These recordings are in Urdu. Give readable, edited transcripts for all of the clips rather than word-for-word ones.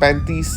35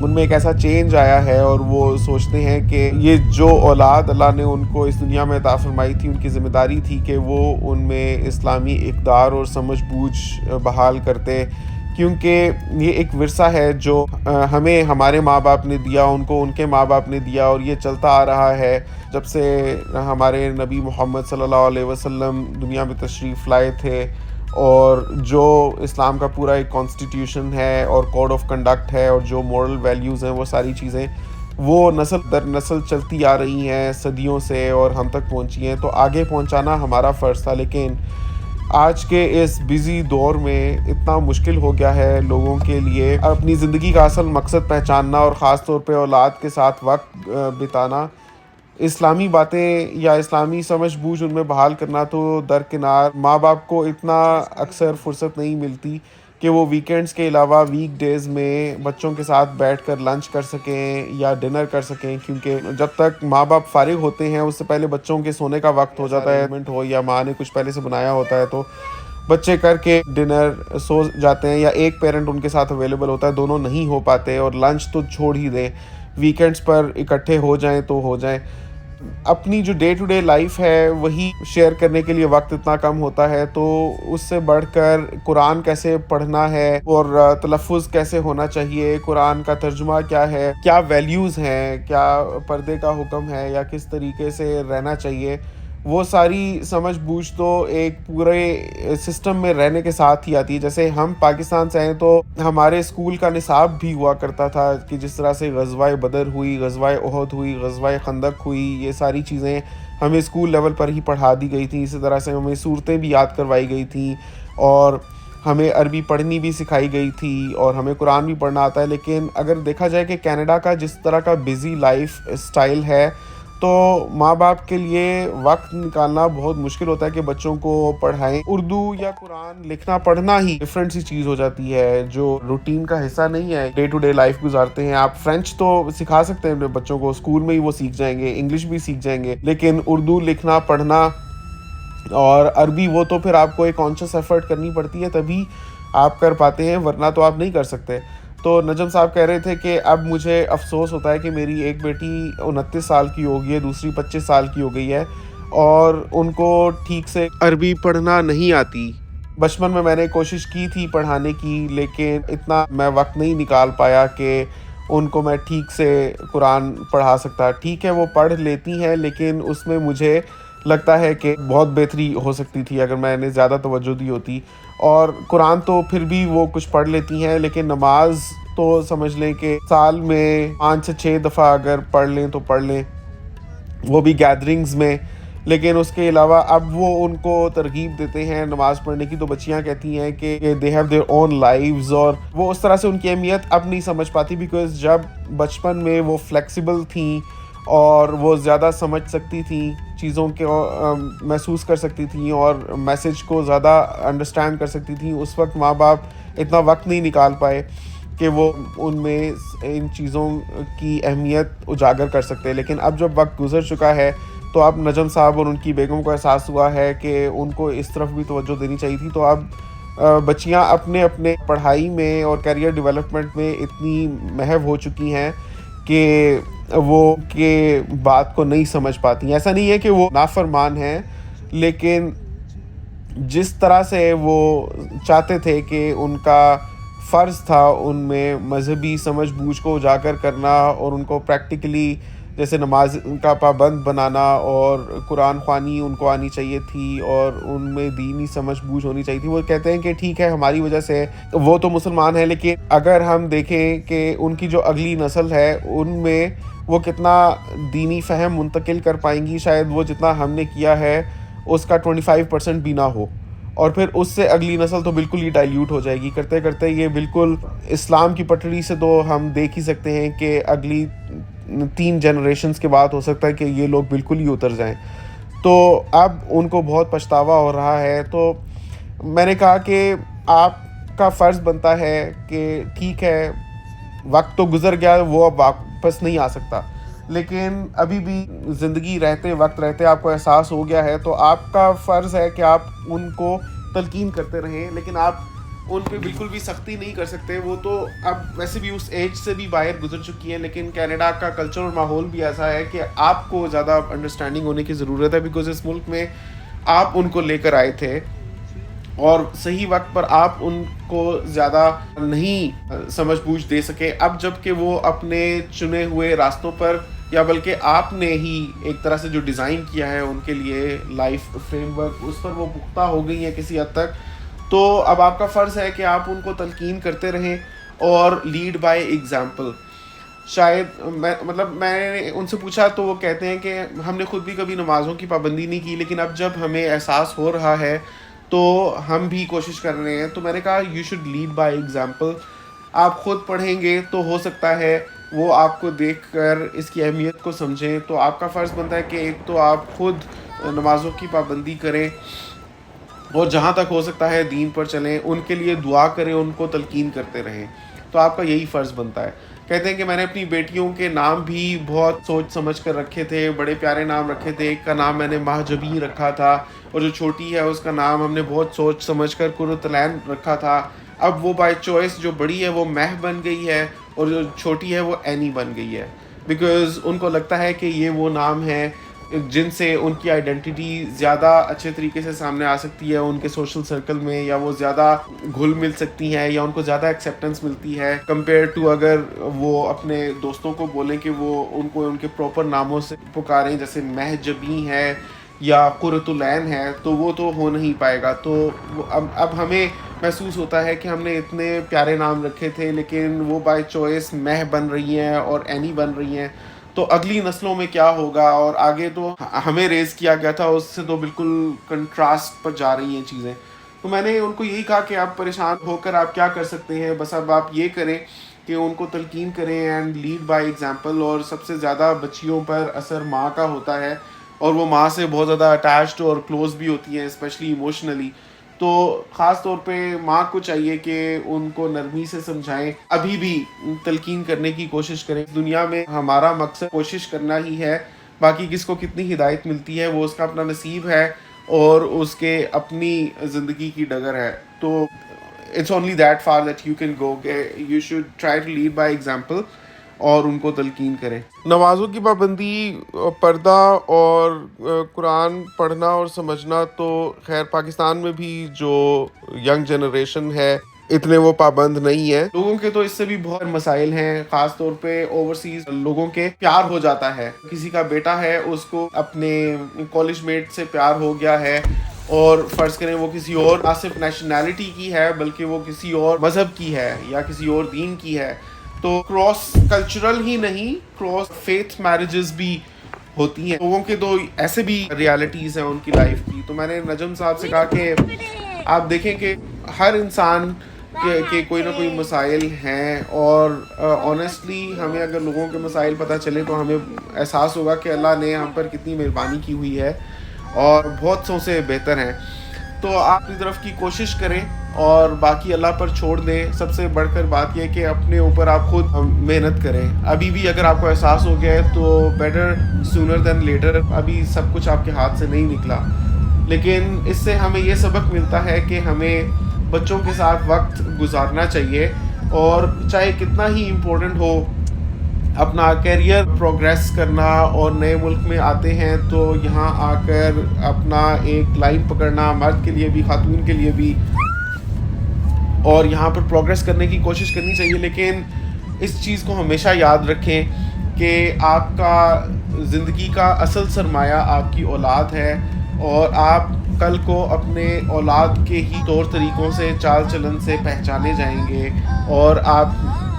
ان میں ایک ایسا چینج آیا ہے اور وہ سوچتے ہیں کہ یہ جو اولاد اللہ نے ان کو اس دنیا میں عطا فرمائی تھی، ان کی ذمہ داری تھی کہ وہ ان میں اسلامی اقدار اور سمجھ بوجھ بحال کرتے، کیونکہ یہ ایک ورثہ ہے جو ہمیں ہمارے ماں باپ نے دیا، ان کو ان کے ماں باپ نے دیا، اور یہ چلتا آ رہا ہے جب سے ہمارے نبی محمد صلی اللہ علیہ وسلم دنیا میں تشریف لائے تھے۔ اور جو اسلام کا پورا ایک کانسٹیٹیوشن ہے اور کوڈ آف کنڈکٹ ہے اور جو مورل ویلیوز ہیں، وہ ساری چیزیں وہ نسل در نسل چلتی آ رہی ہیں صدیوں سے اور ہم تک پہنچی ہیں، تو آگے پہنچانا ہمارا فرض تھا۔ لیکن آج کے اس بزی دور میں اتنا مشکل ہو گیا ہے لوگوں کے لیے اپنی زندگی کا اصل مقصد پہچاننا، اور خاص طور پہ اولاد کے ساتھ وقت بتانا۔ اسلامی باتیں یا اسلامی سمجھ بوجھ ان میں بحال کرنا تو درکنار، ماں باپ کو اتنا اکثر فرصت نہیں ملتی کہ وہ ویکینڈز کے علاوہ ویک ڈیز میں بچوں کے ساتھ بیٹھ کر لنچ کر سکیں یا ڈنر کر سکیں، کیونکہ جب تک ماں باپ فارغ ہوتے ہیں اس سے پہلے بچوں کے سونے کا وقت ہو جاتا ہے، ہو یا ماں نے کچھ پہلے سے بنایا ہوتا ہے تو بچے کر کے ڈنر سو جاتے ہیں، یا ایک پیرنٹ ان کے ساتھ اویلیبل ہوتا ہے، دونوں نہیں ہو پاتے، اور لنچ تو چھوڑ ہی دیں، ویکینڈز پر اکٹھے ہو جائیں تو ہو جائیں۔ اپنی جو ڈے ٹو ڈے لائف ہے وہی شیئر کرنے کے لیے وقت اتنا کم ہوتا ہے، تو اس سے بڑھ کر قرآن کیسے پڑھنا ہے اور تلفظ کیسے ہونا چاہیے، قرآن کا ترجمہ کیا ہے، کیا ویلیوز ہیں، کیا پردے کا حکم ہے یا کس طریقے سے رہنا چاہیے، وہ ساری سمجھ بوجھ تو ایک پورے سسٹم میں رہنے کے ساتھ ہی آتی ہے۔ جیسے ہم پاکستان سے ہیں تو ہمارے اسکول کا نصاب بھی ہوا کرتا تھا کہ جس طرح سے غزوہ بدر ہوئی، غزوہ احد ہوئی، غزوہ خندق ہوئی، یہ ساری چیزیں ہمیں اسکول لیول پر ہی پڑھا دی گئی تھیں۔ اسی طرح سے ہمیں صورتیں بھی یاد کروائی گئی تھیں اور ہمیں عربی پڑھنی بھی سکھائی گئی تھی اور ہمیں قرآن بھی پڑھنا آتا ہے۔ لیکن اگر دیکھا جائے کہ کینیڈا کا جس طرح کا بزی لائف اسٹائل ہے تو ماں باپ کے لیے وقت نکالنا بہت مشکل ہوتا ہے کہ بچوں کو پڑھائیں۔ اردو یا قرآن لکھنا پڑھنا ہی ڈفرینٹ سی چیز ہو جاتی ہے جو روٹین کا حصہ نہیں ہے، ڈے ٹو ڈے لائف گزارتے ہیں۔ آپ فرینچ تو سکھا سکتے ہیں اپنے بچوں کو، اسکول میں ہی وہ سیکھ جائیں گے، انگلش بھی سیکھ جائیں گے، لیکن اردو لکھنا پڑھنا اور عربی وہ تو پھر آپ کو ایک کانشیس ایفرٹ کرنی پڑتی ہے، تبھی آپ کر پاتے ہیں، ورنہ تو آپ نہیں کر سکتے۔ تو نجم صاحب کہہ رہے تھے کہ اب مجھے افسوس ہوتا ہے کہ میری ایک بیٹی 29 سال کی ہو گئی ہے، دوسری 25 سال کی ہو گئی ہے، اور ان کو ٹھیک سے عربی پڑھنا نہیں آتی۔ بچپن میں نے کوشش کی تھی پڑھانے کی، لیکن اتنا میں وقت نہیں نکال پایا کہ ان کو میں ٹھیک سے قرآن پڑھا سکتا۔ ٹھیک ہے وہ پڑھ لیتی ہیں، لیکن اس میں مجھے لگتا ہے کہ بہت بہتری ہو سکتی تھی اگر میں نے زیادہ توجہ دی ہوتی۔ اور قرآن تو پھر بھی وہ کچھ پڑھ لیتی ہیں، لیکن نماز تو سمجھ لیں کہ سال میں 5 سے 6 دفعہ اگر پڑھ لیں تو پڑھ لیں، وہ بھی گیدرنگز میں۔ لیکن اس کے علاوہ اب وہ ان کو ترغیب دیتے ہیں نماز پڑھنے کی، تو بچیاں کہتی ہیں کہ they have their own lives, اور وہ اس طرح سے ان کی اہمیت اب نہیں سمجھ پاتی، بیکاز جب بچپن میں وہ فلیکسیبل تھیں اور وہ زیادہ سمجھ سکتی تھیں، چیزوں کو محسوس کر سکتی تھیں اور میسج کو زیادہ انڈرسٹینڈ کر سکتی تھیں، اس وقت ماں باپ اتنا وقت نہیں نکال پائے کہ وہ ان میں ان چیزوں کی اہمیت اجاگر کر سکتے۔ لیکن اب جب وقت گزر چکا ہے تو اب نجم صاحب اور ان کی بیگم کو احساس ہوا ہے کہ ان کو اس طرف بھی توجہ دینی چاہیے تھی، تو اب بچیاں اپنے پڑھائی میں اور کیریئر ڈیولپمنٹ میں اتنی محو ہو چکی ہیں کہ وہ کہ بات کو نہیں سمجھ پاتی۔ ایسا نہیں ہے کہ وہ نافرمان ہیں، لیکن جس طرح سے وہ چاہتے تھے کہ ان کا فرض تھا ان میں مذہبی سمجھ بوجھ کو اجاگر کرنا اور ان کو پریکٹیکلی جیسے نماز کا پابند بنانا اور قرآن خوانی ان کو آنی چاہیے تھی اور ان میں دینی سمجھ بوجھ ہونی چاہیے تھی، وہ کہتے ہیں کہ ٹھیک ہے ہماری وجہ سے وہ تو مسلمان ہیں، لیکن اگر ہم دیکھیں کہ ان کی جو اگلی نسل ہے ان میں وہ کتنا دینی فہم منتقل کر پائیں گی، شاید وہ جتنا ہم نے کیا ہے اس کا 25% بھی نہ ہو، اور پھر اس سے اگلی نسل تو بالکل ہی ڈائلیوٹ ہو جائے گی۔ کرتے کرتے یہ بالکل اسلام کی پٹڑی سے تو ہم دیکھ ہی سکتے ہیں کہ اگلی 3 جنریشنز کے بعد ہو سکتا ہے کہ یہ لوگ بالکل ہی اتر جائیں۔ تو اب ان کو بہت پچھتاوا ہو رہا ہے۔ تو میں نے کہا کہ آپ کا فرض بنتا ہے کہ ٹھیک ہے وقت تو گزر گیا، وہ اب واپس نہیں آ سکتا، لیکن ابھی بھی زندگی رہتے وقت رہتے آپ کو احساس ہو گیا ہے، تو آپ کا فرض ہے کہ آپ ان کو تلقین کرتے رہیں، لیکن آپ ان پہ بالکل بھی سختی نہیں کر سکتے. وہ تو اب ویسے بھی اس ایج سے بھی باہر گزر چکی ہیں, لیکن کینیڈا کا کلچر اور ماحول بھی ایسا ہے کہ آپ کو زیادہ انڈرسٹینڈنگ ہونے کی ضرورت ہے, بیکاز اس ملک میں آپ ان کو لے کر آئے تھے اور صحیح وقت پر آپ ان کو زیادہ نہیں سمجھ بوجھ دے سکے. اب جب کہ وہ اپنے چنے ہوئے راستوں پر, یا بلکہ آپ نے ہی ایک طرح سے جو ڈیزائن کیا ہے ان کے لیے لائف فریم ورک, اس پر وہ پختہ ہو گئی ہیں کسی حد تک, تو اب آپ کا فرض ہے کہ آپ ان کو تلقین کرتے رہیں اور لیڈ بائی ایگزامپل. شاید میں نے ان سے پوچھا تو وہ کہتے ہیں کہ ہم نے خود بھی کبھی نمازوں کی پابندی نہیں کی, لیکن اب جب ہمیں احساس ہو رہا ہے تو ہم بھی کوشش کر رہے ہیں. تو میں نے کہا you should lead by example. آپ خود پڑھیں گے تو ہو سکتا ہے وہ آپ کو دیکھ کر اس کی اہمیت کو سمجھیں, تو آپ کا فرض بنتا ہے کہ ایک تو آپ خود نمازوں کی پابندی کریں اور جہاں تک ہو سکتا ہے دین پر چلیں, ان کے لیے دعا کریں, ان کو تلقین کرتے رہیں. تو آپ کا یہی فرض بنتا ہے. کہتے ہیں کہ میں نے اپنی بیٹیوں کے نام بھی بہت سوچ سمجھ کر رکھے تھے, بڑے پیارے نام رکھے تھے. ایک کا نام میں نے مہجبین رکھا تھا, اور جو چھوٹی ہے اس کا نام ہم نے بہت سوچ سمجھ کر قرۃ العین رکھا تھا. اب وہ بائی چوائس جو بڑی ہے وہ مہ بن گئی ہے, اور جو چھوٹی ہے وہ اینی بن گئی ہے, بیکاز ان کو لگتا ہے کہ یہ وہ نام ہے جن سے ان کی آئیڈینٹی زیادہ اچھے طریقے سے سامنے آ سکتی ہے ان کے سوشل سرکل میں, یا وہ زیادہ گھل مل سکتی ہیں, یا ان کو زیادہ ایکسیپٹنس ملتی ہے کمپیئر ٹو اگر وہ اپنے دوستوں کو بولیں کہ وہ ان کو ان کے پراپر ناموں سے پکاریں, جیسے مہجبیں ہے یا قرۃ العین ہے, تو وہ تو ہو نہیں پائے گا. تو اب ہمیں محسوس ہوتا ہے کہ ہم نے اتنے پیارے نام رکھے تھے لیکن وہ بائی چوائس مہ بن رہی ہیں اور اینی بن رہی ہیں, تو اگلی نسلوں میں کیا ہوگا. اور آگے تو ہمیں ریز کیا گیا تھا اس سے تو بالکل کنٹراسٹ پر جا رہی ہیں چیزیں. تو میں نے ان کو یہی کہا کہ آپ پریشان ہو کر آپ کیا کر سکتے ہیں, بس اب آپ یہ کریں کہ ان کو تلقین کریں اینڈ لیڈ بائی ایگزامپل. اور سب سے زیادہ بچیوں پر اثر ماں کا ہوتا ہے, اور وہ ماں سے بہت زیادہ اٹیچڈ اور کلوز بھی ہوتی ہیں, اسپیشلی ایموشنلی. تو خاص طور پہ ماں کو چاہیے کہ ان کو نرمی سے سمجھائیں, ابھی بھی تلقین کرنے کی کوشش کریں. دنیا میں ہمارا مقصد کوشش کرنا ہی ہے, باقی کس کو کتنی ہدایت ملتی ہے وہ اس کا اپنا نصیب ہے اور اس کے اپنی زندگی کی ڈگر ہے. تو it's only that far that you can go, you should try to lead by example اور ان کو تلقین کریں. نمازوں کی پابندی, پردہ اور قرآن پڑھنا اور سمجھنا, تو خیر پاکستان میں بھی جو ینگ جنریشن ہے اتنے وہ پابند نہیں ہیں. لوگوں کے تو اس سے بھی بہت مسائل ہیں, خاص طور پہ اوورسیز لوگوں کے پیار ہو جاتا ہے. کسی کا بیٹا ہے, اس کو اپنے کالج میٹ سے پیار ہو گیا ہے, اور فرض کریں وہ کسی اور نہ صرف نیشنلٹی کی ہے بلکہ وہ کسی اور مذہب کی ہے یا کسی اور دین کی ہے, تو کراس کلچرل ہی نہیں, کراس فیتھ میرجز بھی ہوتی ہیں. لوگوں کے تو ایسے بھی ریالٹیز ہیں ان کی لائف کی. تو میں نے نجم صاحب سے کہا کہ آپ دیکھیں کہ ہر انسان کے کوئی نہ کوئی مسائل ہیں, اور آنیسٹلی ہمیں اگر لوگوں کے مسائل پتہ چلے تو ہمیں احساس ہوگا کہ اللہ نے ہم پر کتنی مہربانی کی ہوئی ہے اور بہت سو سے بہتر ہیں. تو آپ کی طرف کی کوشش کریں اور باقی اللہ پر چھوڑ دیں. سب سے بڑھ کر بات یہ کہ اپنے اوپر آپ خود محنت کریں. ابھی بھی اگر آپ کو احساس ہو گیا ہے تو بیٹر سونر دین لیٹر, ابھی سب کچھ آپ کے ہاتھ سے نہیں نکلا, لیکن اس سے ہمیں یہ سبق ملتا ہے کہ ہمیں بچوں کے ساتھ وقت گزارنا چاہیے, اور چاہے کتنا ہی امپورٹنٹ ہو اپنا کیریئر پروگریس کرنا. اور نئے ملک میں آتے ہیں تو یہاں آ کر اپنا ایک لائن پکڑنا, مرد کے لیے بھی خاتون کے لیے بھی, اور یہاں پر پروگریس کرنے کی کوشش کرنی چاہیے. لیکن اس چیز کو ہمیشہ یاد رکھیں کہ آپ کا زندگی کا اصل سرمایہ آپ کی اولاد ہے, اور آپ کل کو اپنے اولاد کے ہی طور طریقوں سے, چال چلن سے پہچانے جائیں گے, اور آپ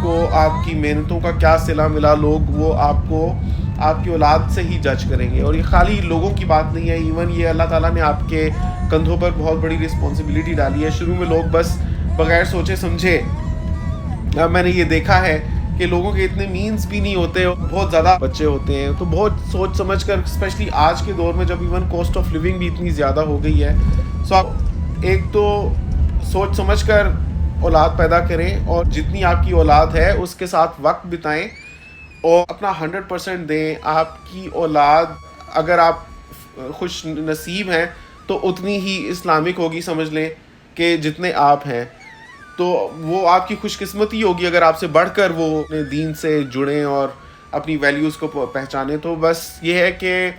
کو آپ کی محنتوں کا کیا صلہ ملا لوگ وہ آپ کو آپ کی اولاد سے ہی جج کریں گے. اور یہ خالی لوگوں کی بات نہیں ہے, ایون یہ اللہ تعالیٰ نے آپ کے کندھوں پر بہت بڑی رسپانسبلٹی ڈالی ہے. شروع میں لوگ بس بغیر سوچے سمجھے, میں نے یہ دیکھا ہے کہ لوگوں کے اتنے مینز بھی نہیں ہوتے, بہت زیادہ بچے ہوتے ہیں, تو بہت سوچ سمجھ کر, اسپیشلی آج کے دور میں جب ایون کاسٹ آف لیونگ بھی اتنی زیادہ ہو گئی ہے, سو آپ ایک تو سوچ سمجھ کر اولاد پیدا کریں, اور جتنی آپ کی اولاد ہے اس کے ساتھ وقت بتائیں اور اپنا 100% دیں. آپ کی اولاد اگر آپ خوش نصیب ہیں تو اتنی ہی اسلامک ہوگی, سمجھ لیں, کہ جتنے آپ ہیں. تو وہ آپ کی خوش قسمتی ہوگی اگر آپ سے بڑھ کر وہ اپنے دین سے جڑیں اور اپنی ویلیوز کو پہچانیں. تو بس یہ ہے کہ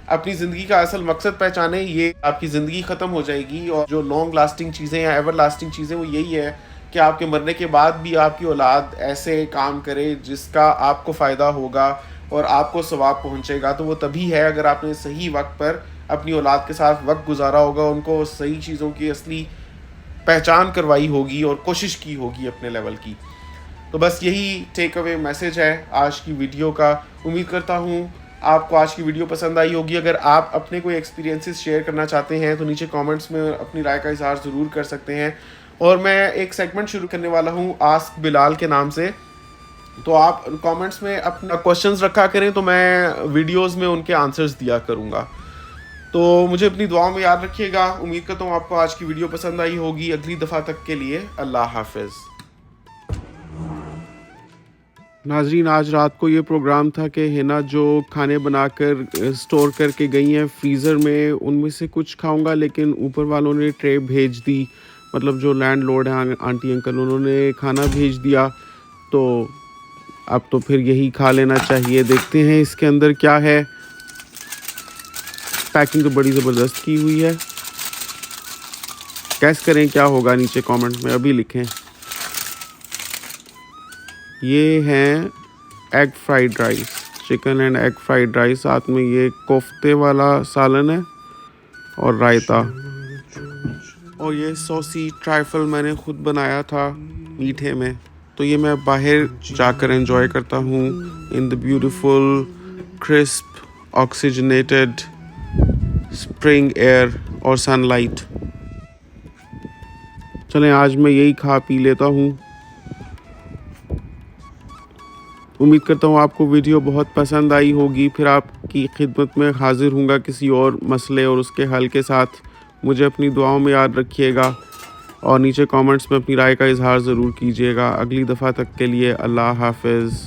اپنی زندگی کا اصل مقصد پہچانیں, یہ آپ کی زندگی ختم ہو جائے گی. اور جو لانگ لاسٹنگ چیزیں یا ایور لاسٹنگ چیزیں وہ یہی ہے کہ آپ کے مرنے کے بعد بھی آپ کی اولاد ایسے کام کرے جس کا آپ کو فائدہ ہوگا اور آپ کو ثواب پہنچے گا. تو وہ تبھی ہے اگر آپ نے صحیح وقت پر اپنی اولاد کے ساتھ وقت گزارا ہوگا, ان کو صحیح چیزوں کی اصلی پہچان کروائی ہوگی اور کوشش کی ہوگی اپنے لیول کی. تو بس یہی ٹیک اوے میسج ہے آج کی ویڈیو کا. امید کرتا ہوں آپ کو آج کی ویڈیو پسند آئی ہوگی. اگر آپ اپنے کوئی ایکسپیرینسز شیئر کرنا چاہتے ہیں تو نیچے کامنٹس میں اپنی رائے کا اظہار ضرور کر سکتے ہیں. اور میں ایک سیگمنٹ شروع کرنے والا ہوں آسک بلال کے نام سے. تو آپ کامنٹس میں اپنا کوشچنز رکھا کریں تو میں ویڈیوز میں ان کے آنسرز دیا کروں گا. تو مجھے اپنی دعاؤں میں یاد رکھیے گا. امید کرتا ہوں آپ کو آج کی ویڈیو پسند آئی ہوگی. اگلی دفعہ تک کے لیے اللہ حافظ. ناظرین, آج رات کو یہ پروگرام تھا کہ ہینا جو کھانے بنا کر اسٹور کر کے گئی ہیں فریزر میں, ان میں سے کچھ کھاؤں گا, لیکن اوپر والوں نے ٹرے بھیج دی. مطلب جو لینڈ لارڈ ہیں آنٹی انکل, انہوں نے کھانا بھیج دیا. تو اب تو پھر یہی کھا لینا چاہیے. دیکھتے ہیں اس کے اندر کیا ہے. پیکنگ تو بڑی زبردست کی ہوئی ہے. گیس کریں کیا ہوگا, نیچے کامنٹ میں ابھی لکھیں. یہ ہیں egg fried rice, chicken and egg fried rice. ساتھ میں یہ کوفتے والا سالن ہے اور رائتا. اور یہ سوسی ٹرائفل میں نے خود بنایا تھا میٹھے میں. تو یہ میں باہر جا کر انجوائے کرتا ہوں in the beautiful crisp oxygenated spring air اور سن لائٹ. چلیں آج میں یہی کھا پی لیتا ہوں. امید کرتا ہوں آپ کو ویڈیو بہت پسند آئی ہوگی. پھر آپ کی خدمت میں حاضر ہوں گا کسی اور مسئلے اور اس کے حل کے ساتھ. مجھے اپنی دعاؤں میں یاد رکھیے گا اور نیچے کامنٹس میں اپنی رائے کا اظہار ضرور کیجیے گا. اگلی دفعہ تک کے لیے اللہ حافظ.